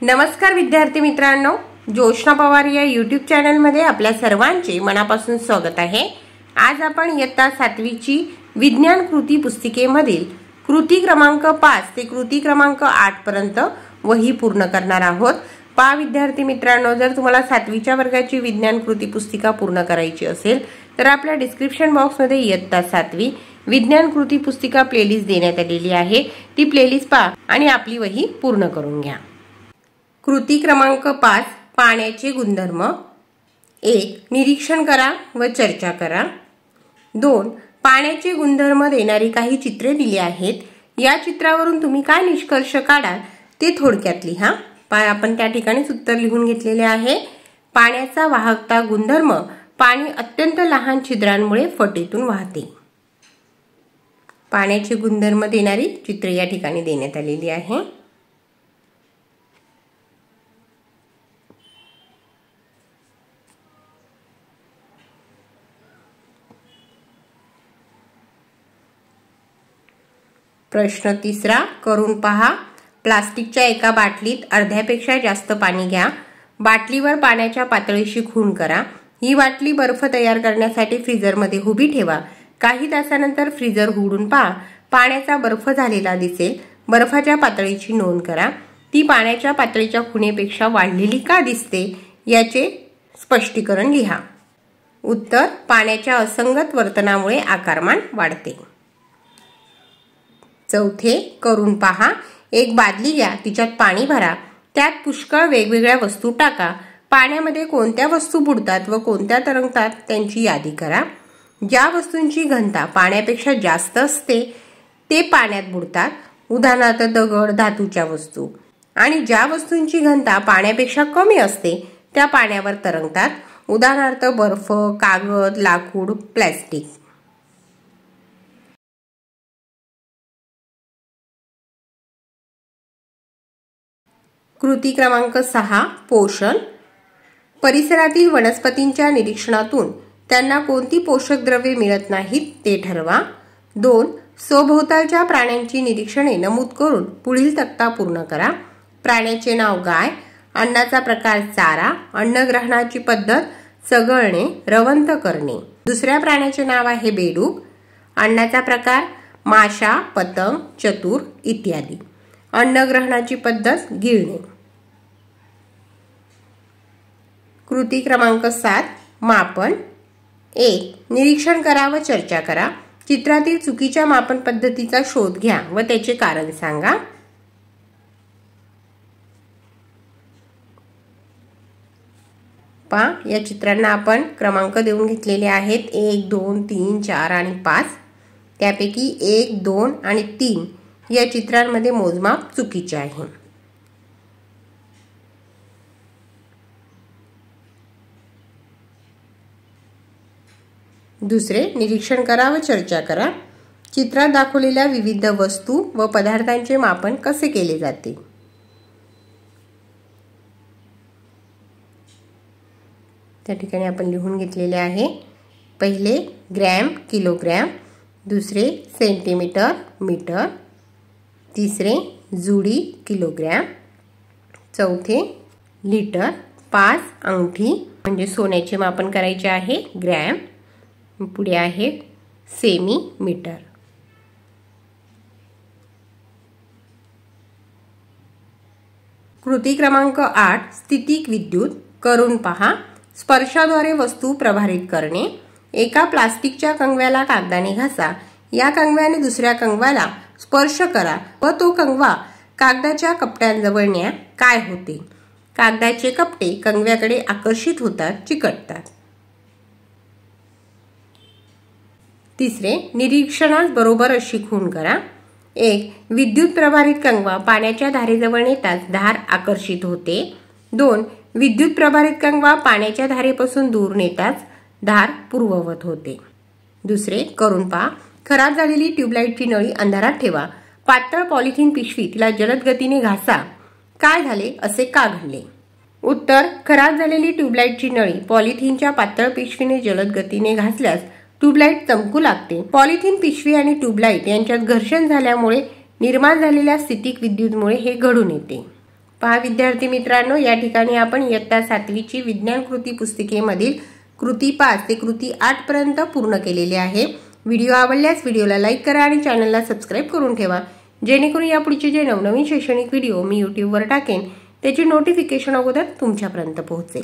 नमस्कार विद्यार्थी मित्रांनो, जोशना पवार या यूट्यूब चॅनलमध्ये आपल्या सर्वांचे मनापासून स्वागत आहे। आज आपण इयत्ता 7वी ची विज्ञान कृती पुस्तिकेमधील कृती क्रमांक 5 ते कृती क्रमांक 8 पर्यंत वही पूर्ण करणार आहोत। पहा विद्यार्थी मित्रांनो, जर तुम्हाला 7वी च्या वर्गाची विज्ञान कृती पुस्तिका पूर्ण करायची असेल तर आपल्या डिस्क्रिप्शन बॉक्समध्ये इयत्ता 7वी विज्ञान कृती पुस्तिका प्लेलिस्ट देण्यात आलेली आहे। ती प्लेलिस्ट पहा आणि आपली वही पूर्ण करून घ्या। कृती क्रमांक 5 पाण्याचे गुणधर्म। 1 निरीक्षण करा व चर्चा करा। 2 पाण्याचे गुणधर्म देणारी काही चित्रे दिली आहेत, या चित्रावरून तुम्ही काय निष्कर्ष काढाल ते थोडक्यात लिहा। आपण त्या ठिकाणीच उत्तर लिहून घेतलेले आहे। पाण्याचा वाहकता गुणधर्म, पाणी अत्यंत लहान छिद्रांमुळे फटेतून वाहते। पाण्याचे गुणधर्म देणारी चित्रे या ठिकाणी देण्यात आलेली आहे। प्रश्न 3 करून पहा। प्लास्टिकच्या एका बाटलीत अर्ध्यापेक्षा जास्त पाणी घ्या। बाटलीवर पाण्याच्या पातळीशी खूण करा। ही बाटली बर्फ तयार करण्यासाठी फ्रीजरमध्ये उभी ठेवा। काही तासानंतर फ्रीजर उघडून पहा, पाण्याचा बर्फ झालेला दिसेल। बर्फाच्या पातळीची नोंद करा। ती पाण्याच्या पातळीच्या खुणेपेक्षा वाढलेली का दिसते याचे स्पष्टीकरण लिहा। उत्तर पाण्याच्या असंगत वर्तनामुळे आकारमान वाढते। 4 करून पहा। एक बादली घ्या, तिच्यात पाणी भरा, त्यात पुष्कळ वेगवेगळ्या वस्तू टाका। पाण्यामध्ये कोणत्या वस्तू बुडतात व कोणत्या तरंगतात त्यांची यादी करा। ज्या वस्तूंची घनता पाण्यापेक्षा जास्त असते ते पाण्यात बुडतात, उदाहरणार्थ दगड, धातूच्या वस्तू। आणि ज्या वस्तूंची घनता पाण्यापेक्षा कमी असते त्या पाण्यावर तरंगतात, उदाहरणार्थ बर्फ, कागद, लाकूड, प्लास्टिक। कृती क्रमांक 6 पोषण। परिसरातील वनस्पतींच्या निरीक्षणातून त्यांना कोणती पोषक द्रव्ये मिळत नाहीत ते ठरवा। 2 सभोवतालच्या प्राण्यांची निरीक्षणे नमूद करून पुढील तक्ता पूर्ण करा। प्राण्याचे नाव गाय, अन्नाचा प्रकार चारा, अन्नग्रहणाची पद्धत चघळणे, रवंथ करणे। दुसऱ्या प्राण्याचे नाव आहे बेडूक, अन्नाचा प्रकार माशा, पतंग, चतुर इत्यादी। अन्नग्रहणाची पद्धत गिळणे। कृती क्रमांक 7 मापन। 1 निरीक्षण करा व चर्चा करा। चित्रातील चुकीच्या मापन पद्धतीचा शोध घ्या व त्याचे कारण सांगा। पहा, या चित्रांना आपण क्रमांक देऊन घेतलेले आहेत 1, 2, 3, 4 आणि 5। त्यापैकी 1, 2 आणि 3 या चित्रांमध्ये मोजमाप चुकीचे आहे। दुसरे निरीक्षण करा व चर्चा करा। चित्रात दाखवलेल्या विविध वस्तू व पदार्थांचे मापन कसे केले जाते। त्या ठिकाणी आपण लिहून घेतलेले आहे। पहिले ग्रॅम, किलोग्रॅम, दुसरे सेंटीमीटर, मीटर, तिसरे जुडी, किलोग्रॅम, चौथे लिटर, 5 अंगठी म्हणजे सोन्याचे मापन करायचे आहे ग्रॅम, पुढे आहे सेमी, मीटर। कृती क्रमांक 8 स्थितिक विद्युत। करून पहा। स्पर्शाद्वारे वस्तू प्रभारित करणे। एका प्लास्टिकच्या कंगव्याला कागदाने घासा। या कंगव्याने दुसऱ्या कंगव्याला स्पर्श करा व तो कंगवा कागदाच्या कपट्यांजवळ न्या, काय होते? कागदाचे कपटे कंगव्याकडे आकर्षित होतात, चिकटतात। तिसरे निरीक्षणास बरोबर अशी खूण करा। 1 विद्युत प्रभारित कंगवा पाण्याच्या धारेजवळ नेताच धार आकर्षित होते। 2 विद्युत प्रभारित कंगवा पाण्याच्या धारेपासून दूर नेताच धार पूर्ववत होते। दुसरे करून पहा। खराब झालेली ट्यूबलाईटची नळी अंधारात ठेवा। पातळ पॉलिथिन पिशवी तिला जलद गतीने घासा, काय झाले, असे का घडले? उत्तर खराब झालेली ट्यूबलाईटची नळी पॉलिथिनच्या पातळ पिशवीने जलद गतीने घासल्यास ट्यूबलाईट चमकू लागते। पॉलिथिन पिशवी आणि ट्यूबलाईट यांच्यात घर्षण झाल्यामुळे निर्माण झालेल्या स्थितिक विद्युतमुळे हे घडून येते। पहा विद्यार्थी मित्रांनो, या ठिकाणी आपण इयत्ता 7वीची विज्ञान कृती पुस्तिकेमधील कृती 5 ते कृती 8 पर्यंत पूर्ण केलेले आहे। व्हिडिओ आवडल्यास व्हिडिओला लाईक करा आणि चॅनलला सबस्क्राइब करून ठेवा, जेणेकरून यापुढचे जे नवनवीन शैक्षणिक व्हिडिओ मी YouTube वर टाकेन त्याची नोटिफिकेशन अगोदर तुमच्यापर्यंत पोहोचेल।